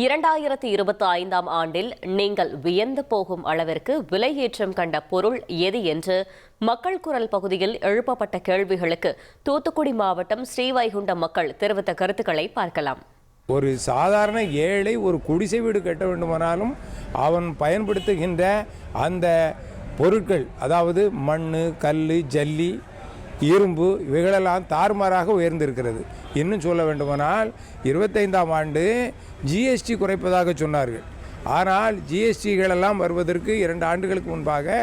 2025ஆம் ஆண்டில் நீங்கள் வியந்து போகும் அளவிற்கு விலையேற்றம் கண்ட பொருள் எது என்று மக்கள் குரல் பகுதியில் எழுப்பப்பட்ட கேள்விகளுக்கு தூத்துக்குடி மாவட்டம் ஸ்ரீவைகுண்டம் மக்கள் தெரிவித்த கருத்துக்களை பார்க்கலாம். ஒரு சாதாரண ஏழை ஒரு குடிசை வீடு கட்ட வேண்டுமானாலும் அவன் பயன்படுத்துகின்ற அந்த பொருட்கள், அதாவது மண், கல், ஜல்லி, இரும்பு இவைகளெல்லாம் தாறுமாறாக உயர்ந்திருக்கிறது. இன்னும் சொல்ல வேண்டுமானால் 25ஆம் ஆண்டு ஜிஎஸ்டி குறைப்பதாக சொன்னார்கள். ஆனால் ஜிஎஸ்டிகளெல்லாம் வருவதற்கு 2 ஆண்டுகளுக்கு முன்பாக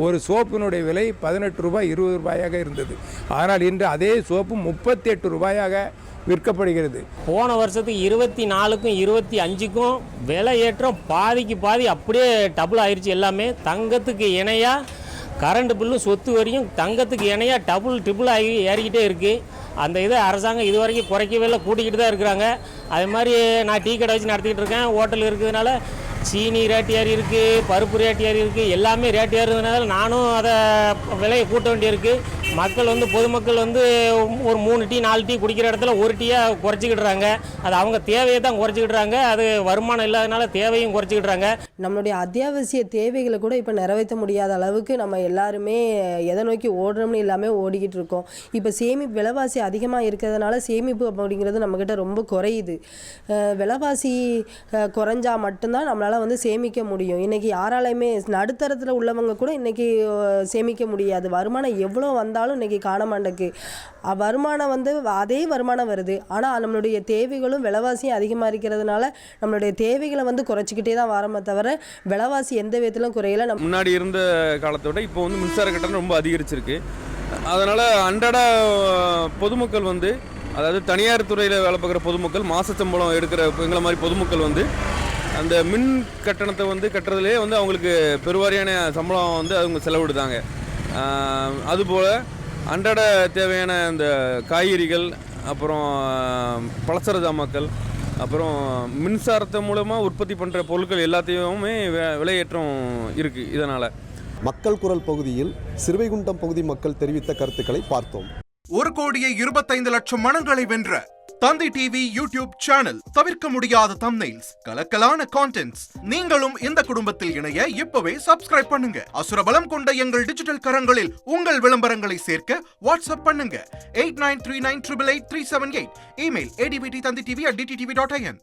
ஒரு சோப்பினுடைய விலை 18 ரூபாய் 20 ரூபாயாக இருந்தது. ஆனால் இன்று அதே சோப்பு 38 ரூபாயாக விற்கப்படுகிறது. போன வருஷத்துக்கு 24க்கும் 25க்கும் விலை ஏற்றம் பாதிக்கு பாதி அப்படியே டபுள் ஆயிடுச்சு. எல்லாமே தங்கத்துக்கு இணையாக கரண்ட் பில்லு சொத்து வரையும் தங்கத்துக்கு இணையாக ட்ரிபிள் ஆகி ஏறிக்கிட்டே இருக்குது. அந்த இதை அரசாங்கம் இது வரைக்கும் குறைக்கவே இல்லை, கூட்டிக்கிட்டு தான் இருக்கிறாங்க. அது மாதிரி நான் டீ கடை வச்சு நடத்திக்கிட்டு இருக்கேன். ஹோட்டல் இருக்கிறதுனால சீனி ரேட் ஏறி இருக்குது, பருப்பு ரேட் ஏறி இருக்குது, எல்லாமே ரேட் ஏறுறதுனால நானும் அதை விலையை கூட்ட வேண்டியிருக்கு. மக்கள் பொதுமக்கள் ஒரு 3 டீ 4 டீ குடிக்கிற இடத்துல ஒரு டீயாக குறைச்சிக்கிட்டுறாங்க. அது அவங்க தேவையை தான் குறைச்சிக்கிட்டுறாங்க. அது வருமானம் இல்லாதனால தேவையும் குறைச்சிக்கிட்டுறாங்க. நம்மளுடைய அத்தியாவசிய தேவைகளை கூட இப்போ நிறைவேற்ற முடியாத அளவுக்கு நம்ம எல்லாருமே எதை நோக்கி ஓடுறோம்னு எல்லாமே ஓடிக்கிட்டு இருக்கோம். இப்போ விலைவாசி அதிகமாக இருக்கிறதுனால சேமிப்பு அப்படிங்கிறது நம்மக்கிட்ட ரொம்ப குறையுது. விலைவாசி குறைஞ்சா மட்டும்தான் நம்மளால் சேமிக்க முடியும். இன்றைக்கி யாராலையுமே நடுத்தரத்தில் உள்ளவங்க கூட இன்றைக்கி சேமிக்க முடியாது. வருமானம் எவ்வளோ வந்தாலும் இன்றைக்கி காண மாட்டேக்கு. வருமானம் அதே வருமானம் வருது. ஆனால் நம்மளுடைய தேவைகளும் விலைவாசியும் அதிகமாக இருக்கிறதுனால நம்மளுடைய தேவைகளை குறைச்சிக்கிட்டே தான் வரோமே தவிர விலைவாசி எந்த விதத்திலும் குறையல. முன்னாடி இருந்த காலத்தை விட இப்போ மின்சார கட்டணம் ரொம்ப அதிகரிச்சிருக்கு. அதனால் அன்றாட பொதுமக்கள் அதாவது தனியார் துறையில் வேலை பார்க்குற பொதுமக்கள், மாச சம்பளம் எடுக்கிற எங்களை மாதிரி பொதுமக்கள் அந்த மின் கட்டணத்தை கட்டுறதுலேயே அவங்களுக்கு பெருவாரியான சம்பளம் அவங்க செலவிடுதாங்க. அதுபோல் அன்றாட தேவையான இந்த காய்கறிகள், அப்புறம் பலசர ஜாமாக்கள், அப்புறம் மின்சாரத்தை மூலமாக உற்பத்தி பண்ணுற பொருட்கள் எல்லாத்தையுமே விலையேற்றம் இருக்குது. இதனால் மக்கள் குரல் பகுதியில் ஸ்ரீவைகுண்டம் பகுதி மக்கள் தெரிவித்த கருத்துக்களை பார்த்தோம். 1,25,00,000 மனங்களை வென்ற தந்தி டிவி யூடியூப் சேனல். தவிர்க்க முடியாத தம்ப்நெயில்ஸ், கலக்கலான கான்டென்ட்ஸ். நீங்களும் இந்த குடும்பத்தில் இணைய இப்பவே சப்ஸ்கிரைப் பண்ணுங்க. அசுரபலம் கொண்ட எங்கள் டிஜிட்டல் கரங்களில் உங்கள் விளம்பரங்களை சேர்க்க வாட்ஸ்அப் பண்ணுங்க. 8939888378. Email advttanditv@dttv.in.